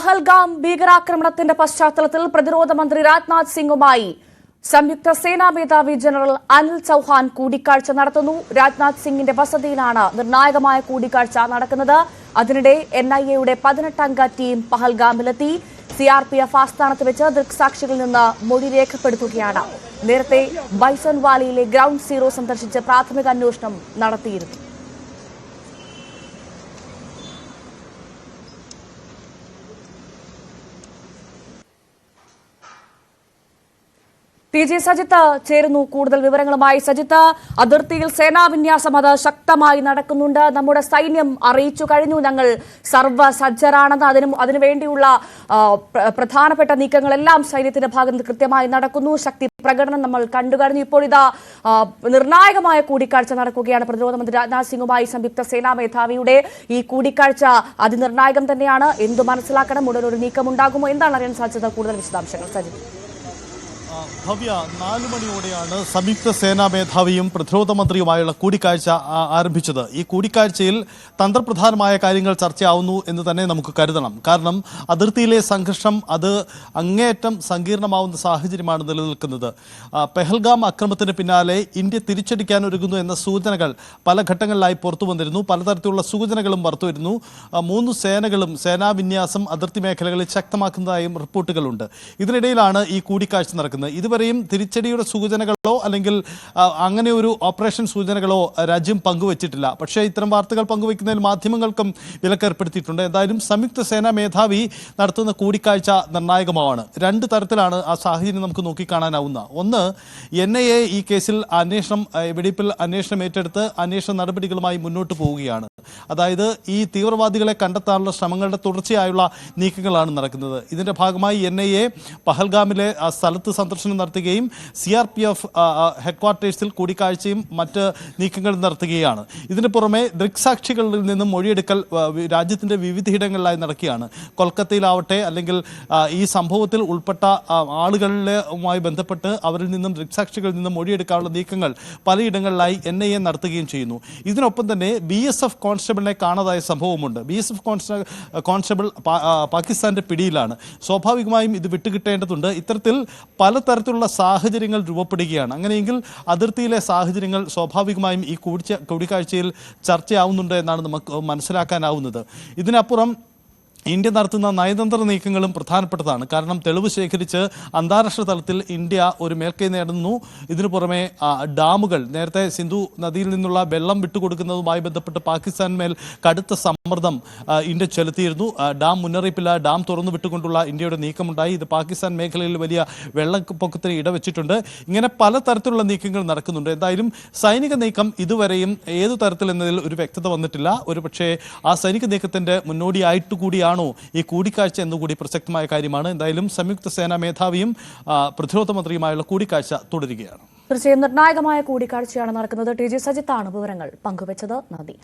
പഹൽഗാം ഭീകരാക്രമണത്തിന്റെ പശ്ചാത്തലത്തിൽ പ്രതിരോധ മന്ത്രി രാജ്നാഥ് സിംഗുമായി സംയുക്ത സേനാ മേധാവി ജനറൽ അനിൽ ചൌഹാൻ കൂടിക്കാഴ്ച നടത്തുന്നു. രാജ്നാഥ് സിംഗിന്റെ വസതിയിലാണ് നിർണായകമായ കൂടിക്കാഴ്ച നടക്കുന്നത്. അതിനിടെ NIA-യുടെ 18-അംഗ ടീം പഹൽഗാമിലെത്തി. CRPF ആസ്ഥാനത്ത് വെച്ച് ദൃക്സാക്ഷികളിൽ നിന്ന് മൊഴി രേഖപ്പെടുത്തുകയാണ്. നേരത്തെ ബൈസൺ വാലിയിലെ ഗ്രൗണ്ട് സീറോ സന്ദർശിച്ച് പ്രാഥമിക അന്വേഷണം നടത്തിയിരുന്നു. TG സജിത്ത് ചേരുന്നു കൂടുതൽ വിവരങ്ങളുമായി. സജിത്ത്, അതിർത്തിയിൽ സേനാവിന്യാസം അത് ശക്തമായി നടക്കുന്നുണ്ട്. നമ്മുടെ സൈന്യം അറിയിച്ചു കഴിഞ്ഞു, ഞങ്ങൾ സർവ്വസജ്ജരാണെന്ന്. അതിനുവേണ്ടിയുള്ള പ്രധാനപ്പെട്ട നീക്കങ്ങളെല്ലാം സൈന്യത്തിന്റെ ഭാഗത്ത് നിന്ന് കൃത്യമായി നടക്കുന്നു. ശക്തി പ്രകടനം നമ്മൾ കണ്ടു കഴിഞ്ഞു. ഇപ്പോൾ ഇതാ നിർണായകമായ കൂടിക്കാഴ്ച നടക്കുകയാണ് പ്രതിരോധ മന്ത്രി രാജ്നാഥ് സിംഗുമായി സംയുക്ത സേനാ മേധാവിയുടെ. ഈ കൂടിക്കാഴ്ച അതിനിർണായകം തന്നെയാണ്. എന്തു മനസ്സിലാക്കണം, ഉടൻ ഒരു നീക്കമുണ്ടാകുമോ, എന്താണ് അറിയാൻ സാധിച്ചത്? കൂടുതൽ വിശദാംശങ്ങൾ സജിത്ത്. ഭവ്യ, 4 മണിയോടെയാണ് സംയുക്ത സേനാ മേധാവിയും പ്രതിരോധ മന്ത്രിയുമായുള്ള കൂടിക്കാഴ്ച ആരംഭിച്ചത്. ഈ കൂടിക്കാഴ്ചയിൽ തന്ത്രപ്രധാനമായ കാര്യങ്ങൾ ചർച്ചയാവുന്നു എന്ന് തന്നെ നമുക്ക് കരുതണം. കാരണം അതിർത്തിയിലെ സംഘർഷം അത് അങ്ങേയറ്റം സങ്കീർണമാവുന്ന സാഹചര്യമാണ് നിലനിൽക്കുന്നത്. പെഹൽഗാം അക്രമത്തിന് പിന്നാലെ ഇന്ത്യ തിരിച്ചടിക്കാനൊരുങ്ങുന്നു എന്ന സൂചനകൾ പല ഘട്ടങ്ങളിലായി പുറത്തു വന്നിരുന്നു. പലതരത്തിലുള്ള സൂചനകളും പുറത്തുവരുന്നു. 3 സേനകളും സേനാവിന്യാസം അതിർത്തി മേഖലകളിൽ ശക്തമാക്കുന്നതായും റിപ്പോർട്ടുകളുണ്ട്. ഇതിനിടയിലാണ് ഈ കൂടിക്കാഴ്ച നടക്കുന്നത്. ഇതുവരെയും തിരിച്ചടിയുടെ സൂചനകളോ അല്ലെങ്കിൽ അങ്ങനെ ഒരു ഓപ്പറേഷൻ സൂചനകളോ രാജ്യം പങ്കുവച്ചിട്ടില്ല. പക്ഷേ ഇത്തരം വാർത്തകൾ പങ്കുവയ്ക്കുന്നതിൽ മാധ്യമങ്ങൾക്കും വിലക്കേർപ്പെടുത്തിയിട്ടുണ്ട്. എന്തായാലും സംയുക്ത സേനാ മേധാവി നടത്തുന്ന കൂടിക്കാഴ്ച നിർണായകമാണ്. 2 തരത്തിലാണ് ആ സാഹചര്യം നമുക്ക് നോക്കിക്കാണാനാവുന്ന. ഒന്ന്, NIA ഈ കേസിൽ വെടിപ്പിൽ അന്വേഷണം ഏറ്റെടുത്ത് അന്വേഷണ നടപടികളുമായി മുന്നോട്ട് പോവുകയാണ്. അതായത് ഈ തീവ്രവാദികളെ കണ്ടെത്താനുള്ള ശ്രമങ്ങളുടെ തുടർച്ചയായുള്ള നീക്കങ്ങളാണ് നടക്കുന്നത്. ഇതിന്റെ ഭാഗമായി NIA പഹൽഗാമിലെ സ്ഥലത്ത് സന്ദർശനം നടത്തുകയും CRPF ഹെഡ്ക്വാർട്ടേഴ്സിൽ കൂടിക്കാഴ്ചയും മറ്റ് നീക്കങ്ങൾ നടത്തുകയാണ്. ഇതിന് പുറമെ ദൃക്സാക്ഷികളിൽ നിന്നും മൊഴിയെടുക്കൽ രാജ്യത്തിന്റെ വിവിധയിടങ്ങളിലായി നടക്കുകയാണ്. കൊൽക്കത്തയിലാവട്ടെ അല്ലെങ്കിൽ ഈ സംഭവത്തിൽ ഉൾപ്പെട്ട ആളുകളുമായി ബന്ധപ്പെട്ട് അവരിൽ നിന്നും ദൃക്സാക്ഷികളിൽ നിന്നും മൊഴിയെടുക്കാനുള്ള നീക്കങ്ങൾ പലയിടങ്ങളിലായി NIA നടത്തുകയും ചെയ്യുന്നു. ഇതിനൊപ്പം തന്നെ BSF കോൺസ്റ്റബിളിനെ കാണാതായ സംഭവമുണ്ട്. BSF കോൺസ്റ്റബിൾ പാകിസ്ഥാന്റെ പിടിയിലാണ്. സ്വാഭാവികമായും ഇത് വിട്ടുകിട്ടേണ്ടതുണ്ട്. ഇത്തരത്തിൽ പലതരത്തിലുള്ള സാഹചര്യങ്ങൾ രൂപപ്പെടുകയാണ്. അങ്ങനെയെങ്കിൽ അതിർത്തിയിലെ സാഹചര്യങ്ങൾ സ്വാഭാവികമായും ഈ കൂടിക്കാഴ്ചയിൽ ചർച്ചയാവുന്നുണ്ട് എന്നാണ് നമുക്ക് മനസ്സിലാക്കാനാവുന്നത്. ഇതിനപ്പുറം ഇന്ത്യ നടത്തുന്ന നയതന്ത്ര നീക്കങ്ങളും പ്രധാനപ്പെട്ടതാണ്. കാരണം തെളിവ് ശേഖരിച്ച് അന്താരാഷ്ട്ര തലത്തിൽ ഇന്ത്യ ഒരു മേൽക്കൈ നേടുന്നു. ഇതിനു പുറമെ ഡാമുകൾ, നേരത്തെ സിന്ധു നദിയിൽ നിന്നുള്ള വെള്ളം വിട്ടുകൊടുക്കുന്നതുമായി ബന്ധപ്പെട്ട് പാകിസ്ഥാൻമേൽ കടുത്ത സമ്മർദ്ദം ഇന്ത്യ ചെലുത്തിയിരുന്നു. ഡാം മുന്നറിയിപ്പില്ല, ഡാം തുറന്നു വിട്ടുകൊണ്ടുള്ള ഇന്ത്യയുടെ നീക്കമുണ്ടായി. ഇത് പാകിസ്ഥാൻ മേഖലയിൽ വലിയ വെള്ളപ്പൊക്കത്തിന് ഇടവെച്ചിട്ടുണ്ട്. ഇങ്ങനെ പലതരത്തിലുള്ള നീക്കങ്ങൾ നടക്കുന്നുണ്ട്. എന്തായാലും സൈനിക നീക്കം ഇതുവരെയും ഏതു തരത്തിലെന്നതിൽ ഒരു വ്യക്തത വന്നിട്ടില്ല. ഒരു പക്ഷേ ആ സൈനിക നീക്കത്തിന്റെ മുന്നോടിയായിട്ട് കൂടിയാണ് ഈ കൂടിക്കാഴ്ച എന്നുകൂടി പ്രസക്തമായ കാര്യമാണ്. എന്തായാലും സംയുക്ത സേനാ മേധാവിയും പ്രതിരോധ മന്ത്രിയുമായുള്ള കൂടിക്കാഴ്ച തുടരുകയാണ്. തീർച്ചയായും നിർണായകമായ കൂടിക്കാഴ്ചയാണ് നടക്കുന്നത്. TG സജിത്താണ് വിവരങ്ങൾ പങ്കുവച്ചത്. നന്ദി.